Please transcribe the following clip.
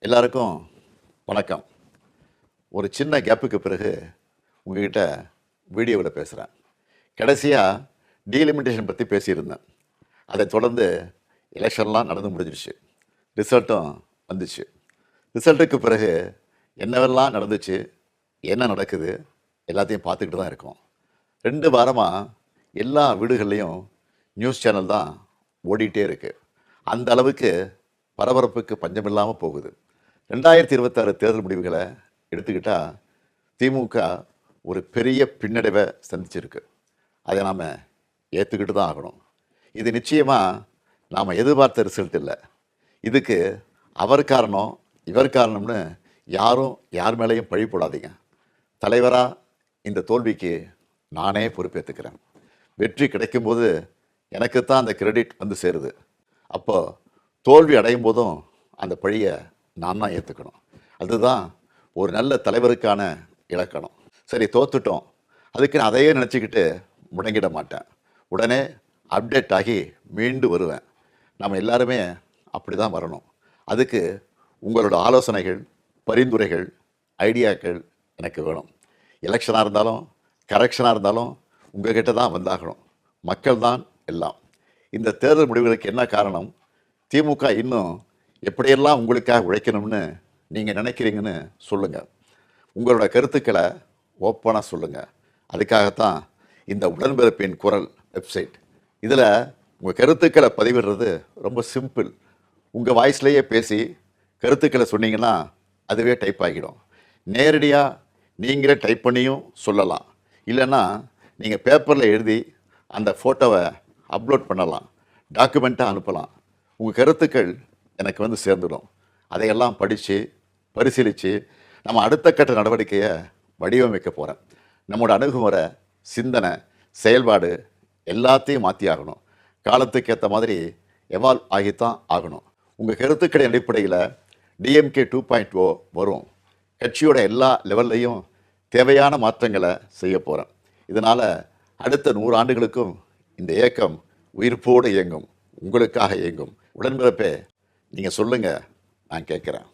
எல்லாருக்கும் வணக்கம். ஒரு சின்ன கேப்புக்கு பிறகு உங்ககிட்ட வீடியோவில் பேசுகிறேன். கடைசியாக டீலிமிட்டேஷன் பற்றி பேசியிருந்தேன். அதை தொடர்ந்து எலெக்ஷன்லாம் நடந்து முடிஞ்சிருச்சு. ரிசல்ட்டும் வந்துச்சு. ரிசல்ட்டுக்கு பிறகு என்னவெல்லாம் நடந்துச்சு, என்ன நடக்குது எல்லாத்தையும் பார்த்துக்கிட்டு தான் இருக்கோம். 2 வாரமாக எல்லா வீடுகள்லேயும் நியூஸ் சேனல் தான் ஓடிட்டே இருக்குது. அந்த அளவுக்கு பரபரப்புக்கு பஞ்சமில்லாமல் போகுது. 2026 தேர்தல் முடிவுகளை எடுத்துக்கிட்டால் திமுக ஒரு பெரிய பின்னடைவை சந்திச்சிருக்கு. அதை நாம் ஏற்றுக்கிட்டு தான் ஆகணும். இது நிச்சயமாக நாம் எதிர்பார்த்த ரிசல்ட் இல்லை. இதுக்கு அவர் காரணம் இவர் காரணம்னு யாரும் யார் மேலேயும் பழி போடாதீங்க. தலைவராக இந்த தோல்விக்கு நானே பொறுப்பேற்றுக்கிறேன். வெற்றி கிடைக்கும்போது எனக்குத்தான் அந்த கிரெடிட் வந்து சேருது. அப்போது தோல்வி அடையும் போதும் அந்த பழியை நான் தான் ஏற்றுக்கணும். அதுதான் ஒரு நல்ல தலைவருக்கான இலக்கணம். சரி, தோத்துட்டோம், அதுக்கு நான் அதையே நினச்சிக்கிட்டு முடங்கிட மாட்டேன். உடனே அப்டேட் ஆகி மீண்டு வருவேன். நம்ம எல்லாருமே அப்படி தான் வரணும். அதுக்கு உங்களோட ஆலோசனைகள், பரிந்துரைகள், ஐடியாக்கள் எனக்கு வேணும். எலெக்ஷனாக இருந்தாலும் கரெக்ஷனாக இருந்தாலும் உங்கள்கிட்ட தான் வந்தாகணும். மக்கள் தான் எல்லாம். இந்த தேர்தல் முடிவுகளுக்கு என்ன காரணம்? திமுக இன்னும் எப்படியெல்லாம் உங்களுக்காக உழைக்கணும்னு நீங்கள் நினைக்கிறீங்கன்னு சொல்லுங்கள். உங்களோட கருத்துக்களை ஓப்பனாக சொல்லுங்கள். அதுக்காகத்தான் இந்த உடன்பிறப்பின் குரல் வெப்சைட். இதில் உங்கள் கருத்துக்களை பதிவிடுறது ரொம்ப சிம்பிள். உங்கள் வாய்ஸ்லேயே பேசி கருத்துக்களை சொன்னீங்கன்னா அதுவே டைப் ஆகிடும். நேரடியாக நீங்களே டைப் பண்ணியும் சொல்லலாம். இல்லைன்னா நீங்கள் பேப்பரில் எழுதி அந்த ஃபோட்டோவை அப்லோட் பண்ணலாம், டாக்குமெண்ட்டாக அனுப்பலாம். உங்கள் கருத்துக்கள் எனக்கு வந்து சேர்ந்துடும். அதையெல்லாம் படித்து பரிசீலித்து நம்ம அடுத்த கட்ட நடவடிக்கையை வடிவமைக்க போகிறேன். நம்மளோட அணுகுமுறை, சிந்தனை, செயல்பாடு எல்லாத்தையும் மாற்றி ஆகணும். காலத்துக்கு ஏற்ற மாதிரி எவால்வ் ஆகித்தான் ஆகணும். உங்கள் கருத்துக்களின் அடிப்படையில் டிஎம்கே 2.0 வரும். கட்சியோட எல்லா லெவல்லையும் தேவையான மாற்றங்களை செய்ய போகிறேன். இதனால் அடுத்த 100 ஆண்டுகளுக்கும் இந்த இயக்கம் உயிர்ப்போடு இயங்கும், உங்களுக்காக இயங்கும். உடன்பிறப்பே, நீங்கள் சொல்லுங்கள், நான் கேட்குறேன்.